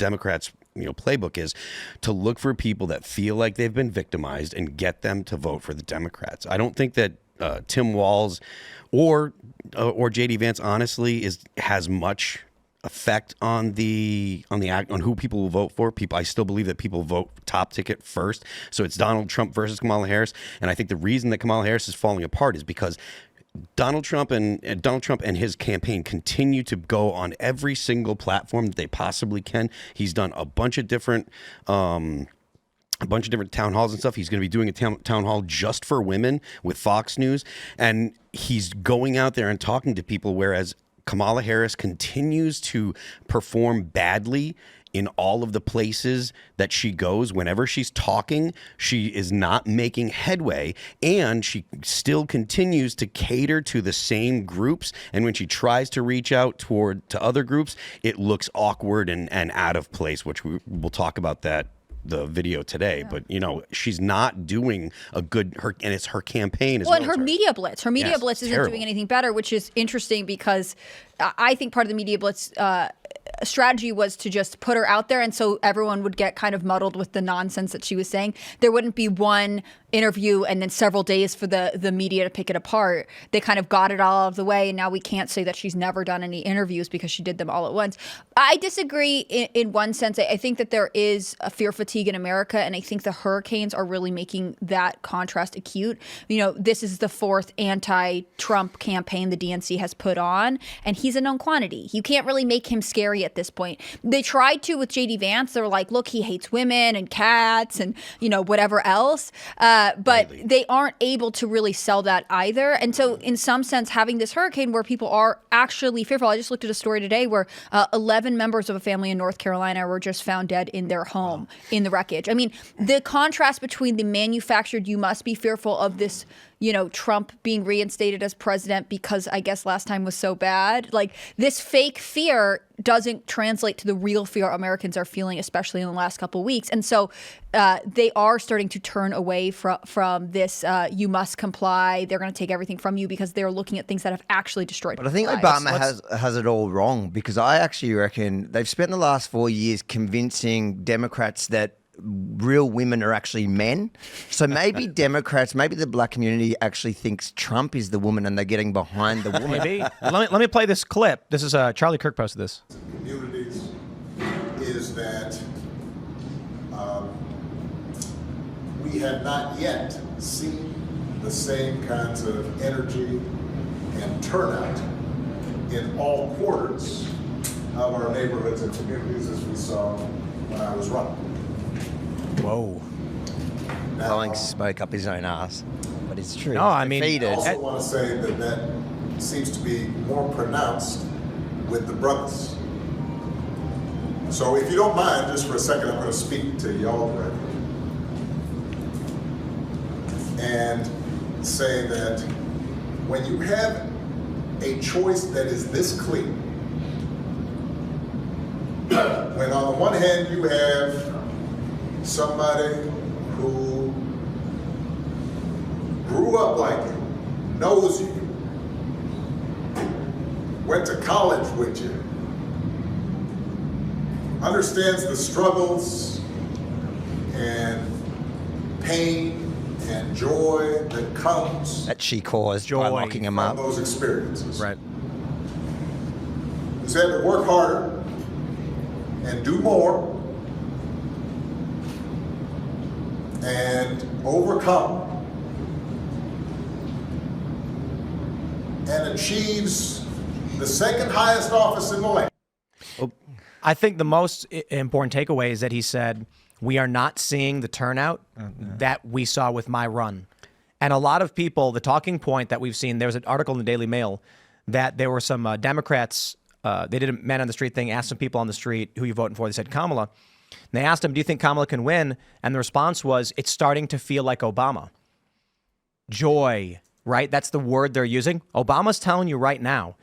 Democrats' playbook is to look for people that feel like they've been victimized and get them to vote for the Democrats. I don't think that Tim Walz or JD Vance honestly has much effect on who people will vote for. I still believe that people vote top ticket first. So it's Donald Trump versus Kamala Harris, and I think the reason that Kamala Harris is falling apart is because Donald Trump and his campaign continue to go on every single platform that they possibly can. He's done a bunch of different town halls and stuff. He's going to be doing a town hall just for women with Fox News, and he's going out there and talking to people, whereas Kamala Harris continues to perform badly in all of the places that she goes. Whenever she's talking, she is not making headway, and she still continues to cater to the same groups. And when she tries to reach out to other groups, it looks awkward and out of place, which we'll talk about the video today, but she's not doing a good and it's her campaign as well. And her media blitz isn't terrible. Doing anything better, which is interesting because I think part of the media blitz strategy was to just put her out there, and so everyone would get kind of muddled with the nonsense that she was saying. There wouldn't be one interview and then several days for the media to pick it apart. They kind of got it all out of the way, and now we can't say that she's never done any interviews because she did them all at once. I disagree in one sense. I think that there is a fear fatigue in America, and I think the hurricanes are really making that contrast acute. This is the fourth anti-Trump campaign the DNC has put on, and he's a known quantity. You can't really make him scary at this point. They tried to with JD Vance. They were like, look, he hates women and cats and whatever else. But really, they aren't able to really sell that either. And so in some sense, having this hurricane where people are actually fearful. I just looked at a story today where 11 members of a family in North Carolina were just found dead in their home in the wreckage. I mean, the contrast between the manufactured, you must be fearful of this, Trump being reinstated as president because I guess last time was so bad. Like, this fake fear doesn't translate to the real fear Americans are feeling, especially in the last couple of weeks. And so they are starting to turn away from this, you must comply, they're going to take everything from you, because they're looking at things that have actually destroyed But I think lives. Obama has it all wrong, because I actually reckon they've spent the last 4 years convincing Democrats that real women are actually men. So maybe Democrats, maybe the black community actually thinks Trump is the woman and they're getting behind the woman. Maybe. Let me play this clip. This is Charlie Kirk posted this. Communities is that we have not yet seen the same kinds of energy and turnout in all quarters of our neighborhoods and communities as we saw when I was running. Whoa. Owings spoke up his own ass, but it's true. No, I mean, I also want to say that seems to be more pronounced with the brothers. So if you don't mind, just for a second, I'm going to speak to y'all directly and say that when you have a choice that is this clear, when on the one hand you have somebody who grew up like you, knows you, went to college with you, understands the struggles and pain and joy that comes that she caused by locking him up. from those experiences. Right. Who's had to work harder and do more and overcome and achieves the second highest office in the land. I think the most important takeaway is that he said, we are not seeing the turnout that we saw with my run. And a lot of people, the talking point that we've seen, there was an article in the Daily Mail that there were some Democrats, they did a man on the street thing, asked some people on the street, who you voting for? They said Kamala. And they asked him, do you think Kamala can win? And the response was, it's starting to feel like Obama. Joy, right? That's the word they're using. Obama's telling you right now,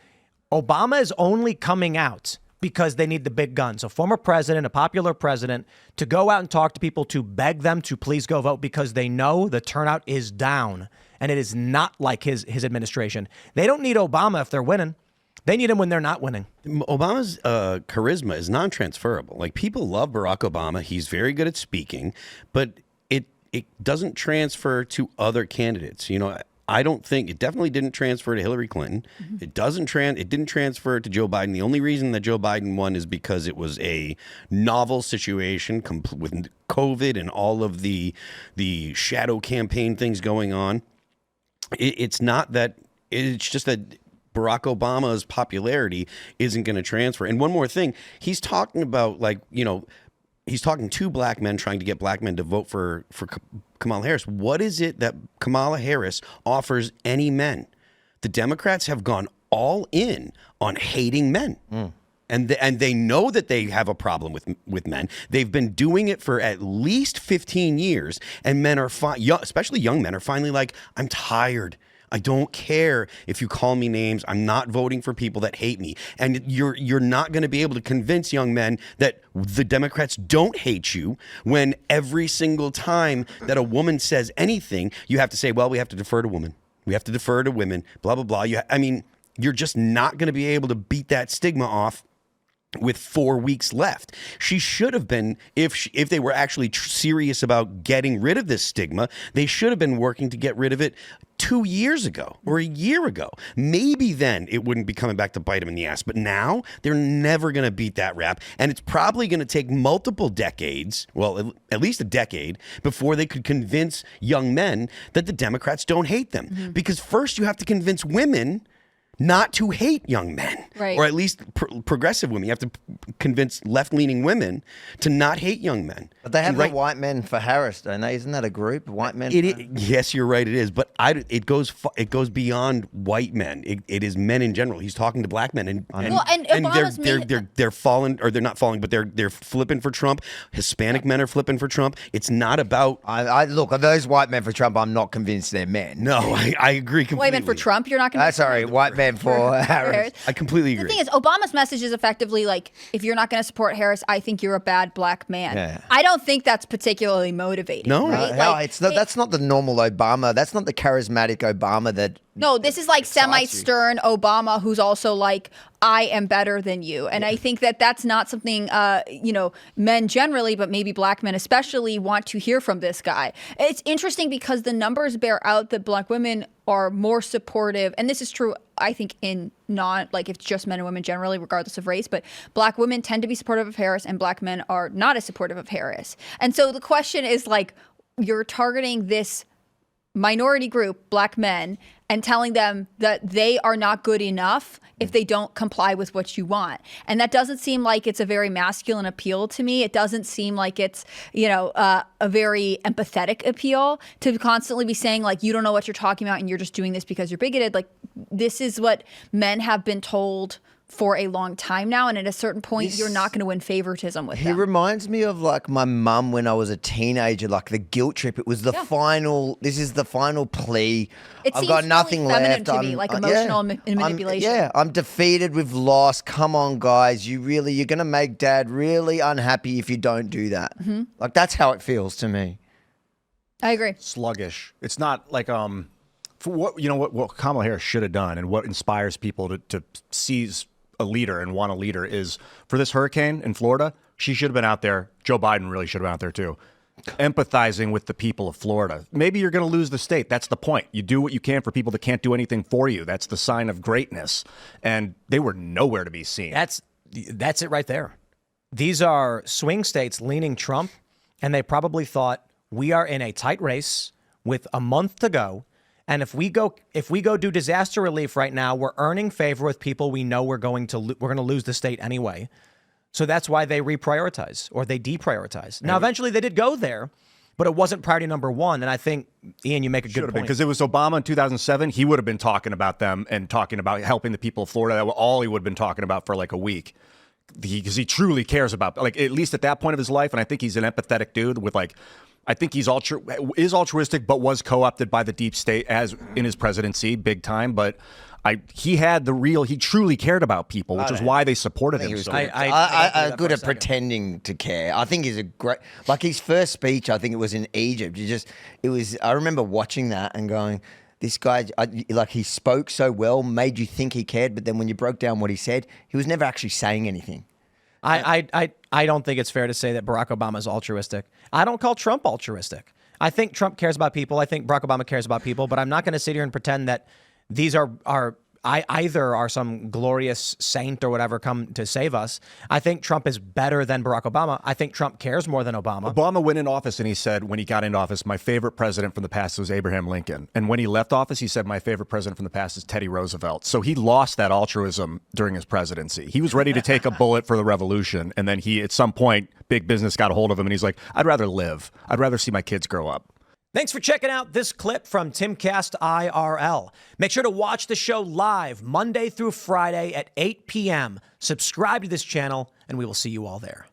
Obama is only coming out because they need the big guns. A former president, a popular president, to go out and talk to people, to beg them to please go vote, because they know the turnout is down. And it is not like his administration. They don't need Obama if they're winning. They need him when they're not winning. Obama's charisma is non-transferable. Like, people love Barack Obama. He's very good at speaking, but it doesn't transfer to other candidates. You know, I don't think it definitely didn't transfer to Hillary Clinton. It didn't transfer to Joe Biden. The only reason that Joe Biden won is because it was a novel situation with COVID and all of the shadow campaign things going on. It's not that. It's just that Barack Obama's popularity isn't going to transfer. And one more thing, he's talking about, like, you know, he's talking to black men, trying to get black men to vote for Kamala Harris. What is it that Kamala Harris offers any men? The Democrats have gone all in on hating men. And they know that they have a problem with men. They've been doing it for at least 15 years. And men are, especially young men, are finally like, I'm tired. I don't care if you call me names. I'm not voting for people that hate me. And you're not going to be able to convince young men that the Democrats don't hate you when every single time that a woman says anything, you have to say, well, we have to defer to women. We have to defer to women, blah, blah, blah. You're just not going to be able to beat that stigma off with 4 weeks left. She should have been, if they were actually serious about getting rid of this stigma, they should have been working to get rid of it 2 years ago or a year ago. Maybe then it wouldn't be coming back to bite them in the ass. But now they're never going to beat that rap. And it's probably going to take multiple decades, well, at least a decade, before they could convince young men that the Democrats don't hate them. Because first you have to convince women not to hate young men, right? Or at least progressive women. You have to convince left-leaning women to not hate young men. But they have the white men for Harris, don't they? Isn't that a group, white men? Yes, you're right. It is, but it goes beyond white men. It is men in general. He's talking to black men, and they're falling, or they're not falling, but they're flipping for Trump. Hispanic men are flipping for Trump. It's not about. I look, those white men for Trump. I'm not convinced they're men. No, I agree completely. White men for Trump, you're not going to. Sorry, white men for Harris. I completely agree. The thing is, Obama's message is effectively like, if you're not going to support Harris, I think you're a bad black man. Yeah. I don't think that's particularly motivating. No, right? That's not the normal Obama. That's not the charismatic Obama that. No, this is like semi-stern Obama, who's also like, I am better than you. And I think that that's not something, men generally, but maybe black men especially, want to hear from this guy. It's interesting because the numbers bear out that black women are more supportive. And this is true, I think, in not like if it's just men and women generally, regardless of race. But black women tend to be supportive of Harris and black men are not as supportive of Harris. And so the question is like, you're targeting this minority group, black men, and telling them that they are not good enough if they don't comply with what you want. And that doesn't seem like it's a very masculine appeal to me. It doesn't seem like it's, a very empathetic appeal to constantly be saying, like, you don't know what you're talking about and you're just doing this because you're bigoted. Like, this is what men have been told for a long time now, and at a certain point, you're not going to win favoritism with He them. reminds me of like my mum when I was a teenager, like the guilt trip. It was the final. This is the final plea. I've got nothing really feminine left. to me, like emotional manipulation. I'm defeated. We've lost. Come on, guys. You're going to make Dad really unhappy if you don't do that. Like that's how it feels to me. I agree. Sluggish. It's not like for what Kamala Harris should have done, and what inspires people to seize a leader and want a leader is for this hurricane in Florida. She should have been out there. Joe Biden really should have been out there too, empathizing with the people of Florida. Maybe you're going to lose the state. That's the point. You do what you can for people that can't do anything for you. That's the sign of greatness. And they were nowhere to be seen. That's it right there. These are swing states leaning Trump, and they probably thought, we are in a tight race with a month to go. And if we go do disaster relief right now, we're earning favor with people we know we're going to lose the state anyway. So that's why they reprioritize or they deprioritize. Now, eventually they did go there, but it wasn't priority number one. And I think, Ian, you make a good point. Because it was Obama in 2007. He would have been talking about them and talking about helping the people of Florida. That was all he would have been talking about for like a week. Because he truly cares about, like, at least at that point of his life. And I think he's an empathetic dude with like, I think he's is altruistic, but was co-opted by the deep state as in his presidency, big time. But he truly cared about people, which is why they supported him. So I good at pretending to care. I think he's a great, like his first speech, I think it was in Egypt. I remember watching that and going, this guy, like he spoke so well, made you think he cared, but then when you broke down what he said, he was never actually saying anything. I don't think it's fair to say that Barack Obama is altruistic. I don't call Trump altruistic. I think Trump cares about people. I think Barack Obama cares about people, but I'm not going to sit here and pretend that these are either are some glorious saint or whatever come to save us. I think Trump is better than Barack Obama. I think Trump cares more than Obama. Obama went in office and he said, when he got into office, my favorite president from the past was Abraham Lincoln. And when he left office, he said, my favorite president from the past is Teddy Roosevelt. So he lost that altruism during his presidency. He was ready to take a bullet for the revolution. And then he, at some point, big business got a hold of him and he's like, I'd rather live. I'd rather see my kids grow up. Thanks for checking out this clip from Timcast IRL. Make sure to watch the show live Monday through Friday at 8 p.m. Subscribe to this channel, and we will see you all there.